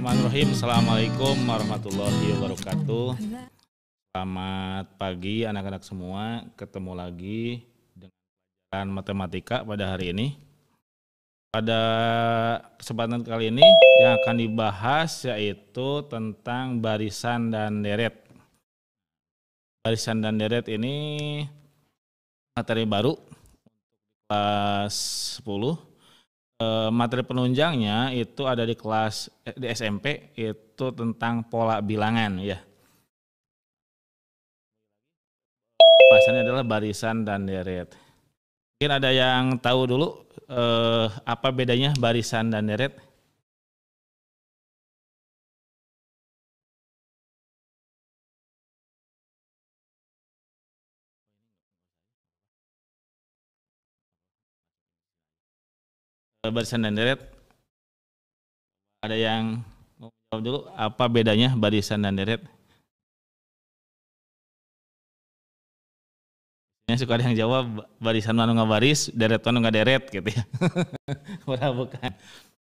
Bismillahirrahmanirrahim. Assalamualaikum warahmatullahi wabarakatuh. Selamat pagi anak-anak semua. Ketemu lagi dengan pelajaran matematika pada hari ini. Pada kesempatan kali ini yang akan dibahas yaitu tentang barisan dan deret. Barisan dan deret ini materi baru kelas 10. Materi penunjangnya itu ada di kelas di SMP, itu tentang pola bilangan ya. Bahasannya adalah barisan dan deret. Mungkin ada yang tahu dulu apa bedanya barisan dan deret? Barisan dan deret, ada yang mau jawab dulu apa bedanya barisan dan deret? Ini suka ada yang jawab barisan manu ngabaris, deret manu ngaderet gitu ya. Bukan.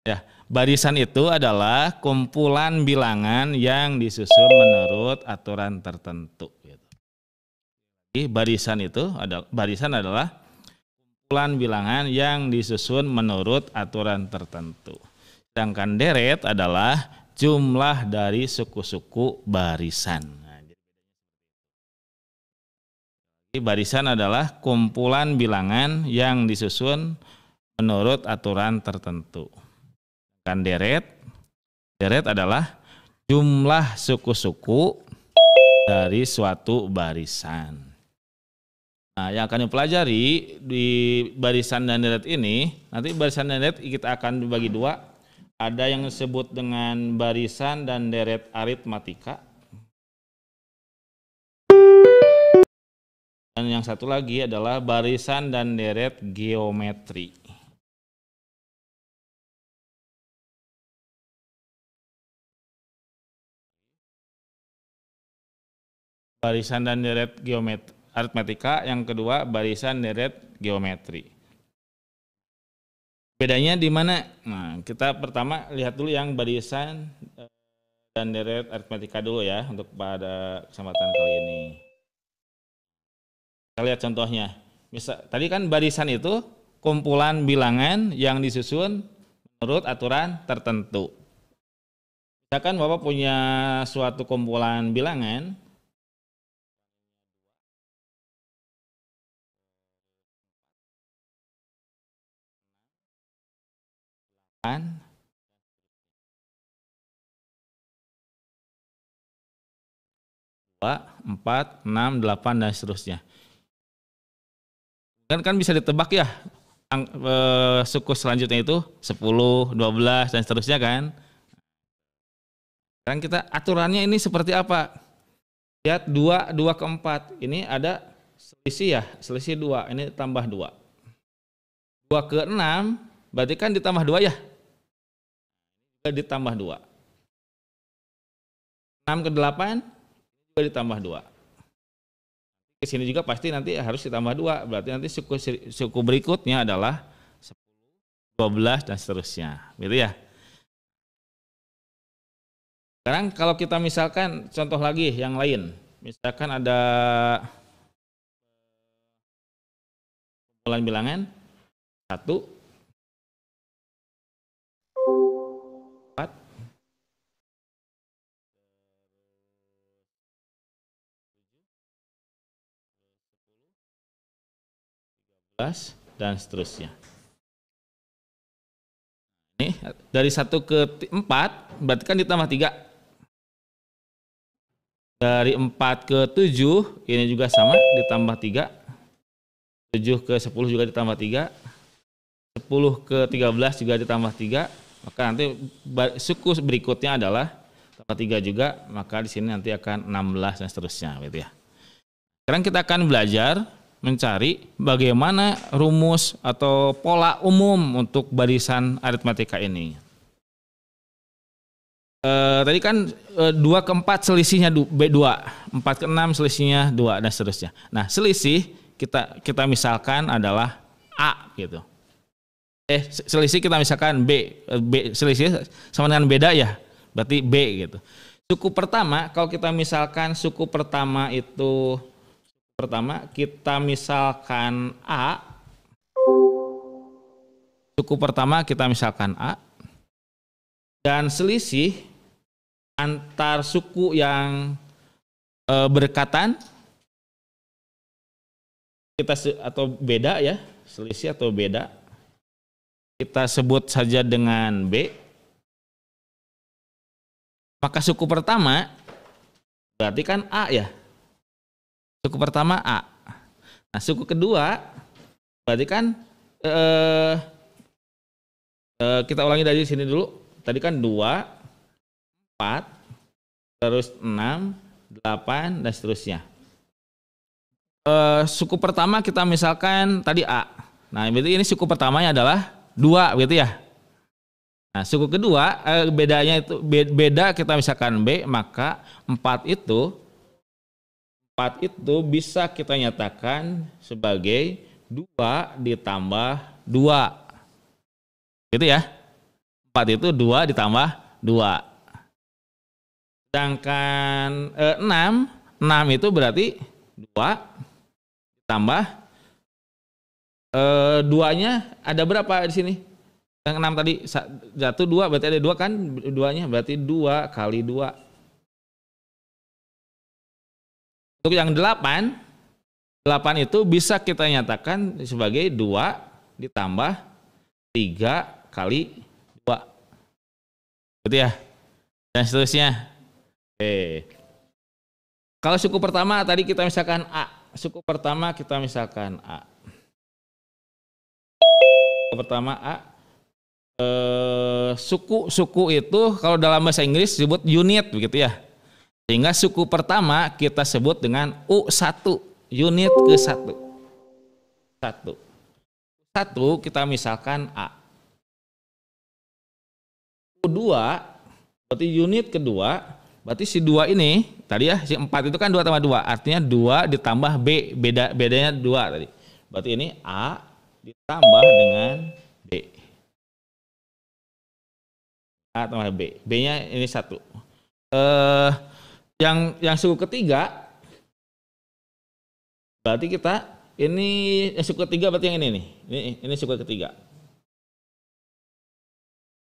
Ya, barisan itu adalah kumpulan bilangan yang disusun menurut aturan tertentu. Gitu. Jadi barisan adalah kumpulan bilangan yang disusun menurut aturan tertentu. Sedangkan deret adalah jumlah dari suku-suku barisan. Jadi barisan adalah kumpulan bilangan yang disusun menurut aturan tertentu. Sedangkan deret adalah jumlah suku-suku dari suatu barisan. Nah, yang akan dipelajari di barisan dan deret ini, nanti barisan dan deret kita akan dibagi dua. Ada yang disebut dengan barisan dan deret aritmatika. Dan yang satu lagi adalah barisan dan deret geometri. Barisan dan deret geometri. Aritmatika, yang kedua barisan deret geometri. Bedanya di mana? Nah, kita pertama lihat dulu yang barisan dan deret aritmatika dulu ya untuk pada kesempatan kali ini. Kita lihat contohnya. Tadi kan barisan itu kumpulan bilangan yang disusun menurut aturan tertentu. Misalkan Bapak punya suatu kumpulan bilangan, dua, 4, 6, 8 dan seterusnya. Kan bisa ditebak ya suku selanjutnya itu 10, 12 dan seterusnya kan. Sekarang kita aturannya ini seperti apa? Lihat 2 ke 4. Ini ada selisih ya, selisih 2, ini tambah 2. 2 ke 6 berarti kan ditambah 2 ya. Ditambah 2. 6 ke 8 juga ditambah 2. Ke sini juga pasti nanti harus ditambah 2. Berarti nanti suku berikutnya adalah 10, 12 dan seterusnya. Gitu ya. Sekarang kalau kita misalkan contoh lagi yang lain. Misalkan ada kumpulan bilangan 1, dan seterusnya. Ini dari 1 ke 4 berarti kan ditambah 3. Dari 4 ke 7 ini juga sama ditambah 3. 7 ke 10 juga ditambah 3. 10 ke 13 juga ditambah 3. Maka nanti suku berikutnya adalah tambah 3 juga, maka di sini nanti akan 16 dan seterusnya gitu ya. Sekarang kita akan belajar mencari bagaimana rumus atau pola umum untuk barisan aritmatika ini. Tadi kan 2 ke 4 selisihnya 2, 4 ke 6 selisihnya 2 dan seterusnya. Nah, selisih kita misalkan adalah A gitu. Selisih kita misalkan B selisih sama dengan beda ya. berarti B gitu. Suku pertama, kalau kita misalkan suku pertama itu, kita misalkan A, suku pertama kita misalkan A, dan selisih antar suku yang berdekatan, kita atau beda ya, selisih atau beda, kita sebut saja dengan B. Maka suku pertama berarti kan A ya. Suku pertama A. Nah, suku kedua berarti kan kita ulangi dari sini dulu. Tadi kan 2, 4, terus 6, 8 dan seterusnya. Suku pertama kita misalkan tadi A. Nah, berarti ini suku pertamanya adalah 2 gitu ya. Nah, suku kedua bedanya itu beda kita misalkan B, maka 4 itu bisa kita nyatakan sebagai 2 ditambah 2. Gitu ya. 4 itu 2 ditambah 2. Sedangkan 6 itu berarti 2 ditambah 2-nya ada berapa di sini? Yang 6 tadi 1, 2 berarti ada 2 kan, 2-nya berarti 2 kali 2. Untuk yang 8 itu bisa kita nyatakan sebagai 2 ditambah 3 kali 2. Betul ya? Dan seterusnya. Oke. Kalau suku pertama tadi kita misalkan A. Suku pertama kita misalkan A. Suku pertama A. Suku itu kalau dalam bahasa Inggris disebut unit begitu ya. Sehingga suku pertama kita sebut dengan U1, unit ke-1. 1 kita misalkan A. U2 berarti unit kedua, berarti si 2 ini tadi ya, si 4 itu kan 2 tambah 2, artinya 2 ditambah B, bedanya 2 tadi. Berarti ini A ditambah dengan B. A tambah B. B-nya ini 1. Yang suku ketiga berarti kita ini suku ketiga berarti yang ini nih. Ini suku ketiga.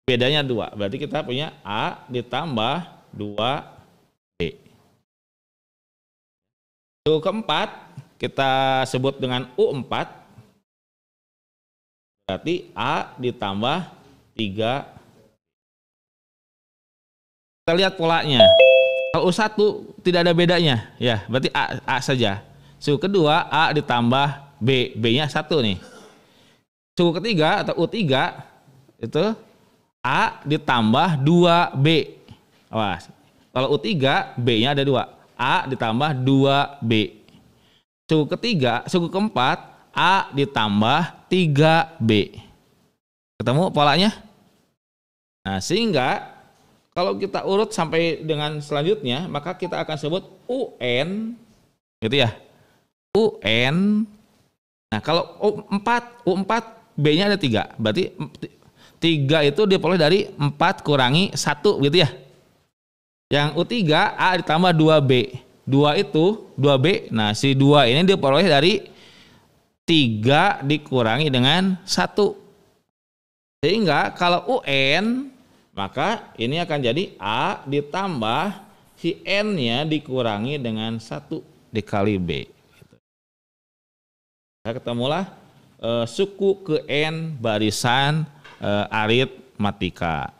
Bedanya 2. Berarti kita punya A ditambah 2B. Suku keempat kita sebut dengan U4. Berarti A ditambah 3. Kita lihat polanya. Kalau U1 tidak ada bedanya, ya berarti A saja. Suku kedua A ditambah B, B-nya 1 nih. Suku ketiga atau U3 itu A ditambah 2B. Awas. Kalau U3 B-nya ada 2. A ditambah 2B. Suku keempat A ditambah 3B. Ketemu polanya? Nah, sehingga kalau kita urut sampai dengan selanjutnya, maka kita akan sebut UN, gitu ya. UN. Nah, kalau U4 B-nya ada 3. Berarti 3 itu diperoleh dari 4 kurangi 1, gitu ya. Yang U3 A ditambah 2B. 2 itu 2B. Nah, si 2 ini diperoleh dari 3 dikurangi dengan 1. Sehingga kalau UN, maka ini akan jadi A ditambah si N-nya dikurangi dengan 1 dikali B. Nah, ketemulah suku ke N barisan aritmatika.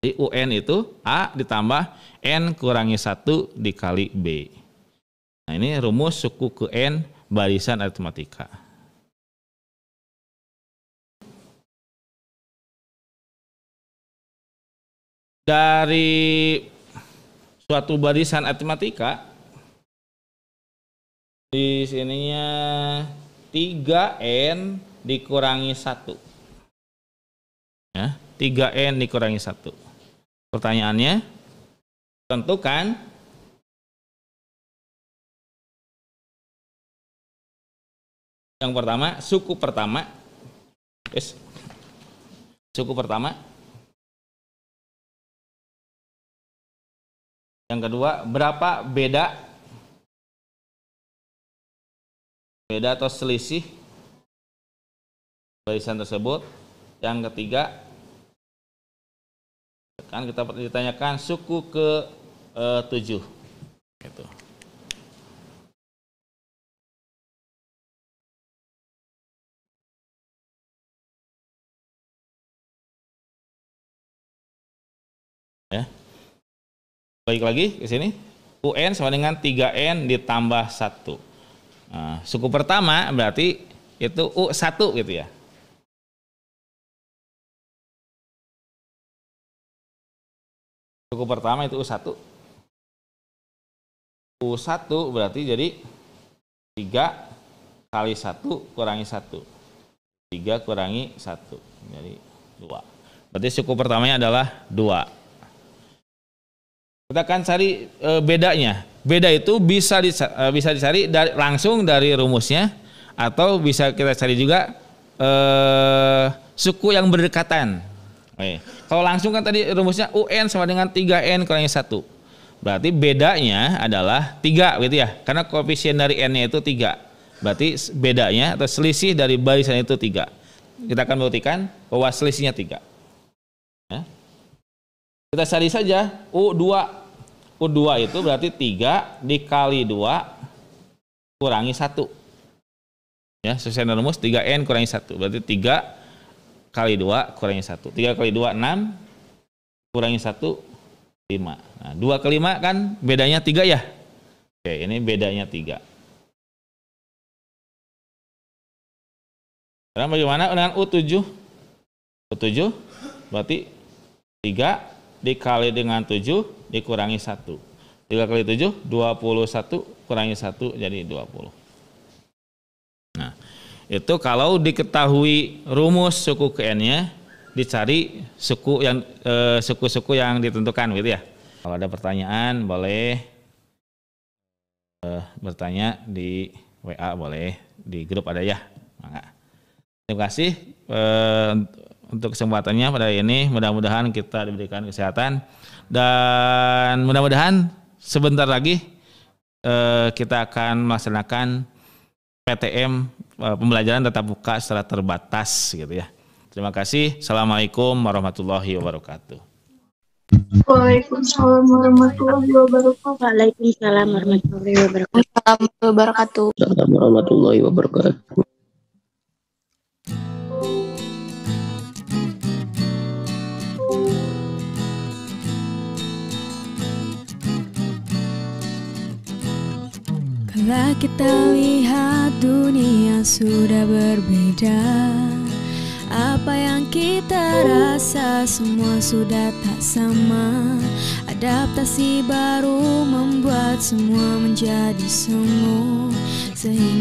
Jadi UN itu A ditambah N kurangi 1 dikali B. Nah, ini rumus suku ke N barisan aritmatika. Dari suatu barisan aritmatika di sininya 3N dikurangi 1. Ya, 3N dikurangi 1. Pertanyaannya, tentukan yang pertama, suku pertama. Suku pertama Yang kedua, berapa beda atau selisih barisan tersebut. Yang ketiga, kan kita ditanyakan suku ke 7 gitu. Ya. Balik lagi ke sini. UN sama dengan 3N ditambah 1. Nah, suku pertama berarti itu U1 gitu ya. Suku pertama itu U1. U1 berarti jadi 3 kali 1 kurangi 1. 3 kurangi 1. Jadi 2. Berarti suku pertamanya adalah 2. Kita akan cari bedanya. Beda itu bisa dicari langsung dari rumusnya, atau bisa kita cari juga suku yang berdekatan. Oke. Kalau langsung kan tadi rumusnya UN sama dengan 3N kurangi 1. Berarti bedanya adalah 3 gitu ya. Karena koefisien dari N-nya itu 3. Berarti bedanya atau selisih dari barisan itu 3. Kita akan buktikan bahwa selisihnya 3. Ya. Kita cari saja U2. U2 itu berarti 3 dikali 2 kurangi 1. Ya, sesuai dengan rumus 3N kurangi 1. Berarti 3 kali 2 kurangi 1. 3 kali 2 6 kurangi 1 5. Nah, 2 ke 5 kan bedanya 3 ya. Oke, ini bedanya 3. Sekarang bagaimana dengan U7? U7 berarti 3 dikali dengan 7 dikurangi 1. 3 kali 7 21 kurangi 1 jadi 20. Nah, itu kalau diketahui rumus suku ke N-nya, dicari suku-suku yang ditentukan gitu ya. Kalau ada pertanyaan boleh bertanya di WA, boleh di grup ada ya. Maka terima kasih untuk kesempatannya pada hari ini. Mudah-mudahan kita diberikan kesehatan, dan mudah-mudahan sebentar lagi kita akan melaksanakan PTM, pembelajaran tatap muka secara terbatas gitu ya. Terima kasih. Assalamualaikum warahmatullahi wabarakatuh. Waalaikumsalam warahmatullahi wabarakatuh. Waalaikumsalam warahmatullahi wabarakatuh. Assalamualaikum warahmatullahi wabarakatuh. Kala kita lihat dunia sudah berbeda, apa yang kita rasa semua sudah tak sama. Adaptasi baru membuat semua menjadi semu, sehingga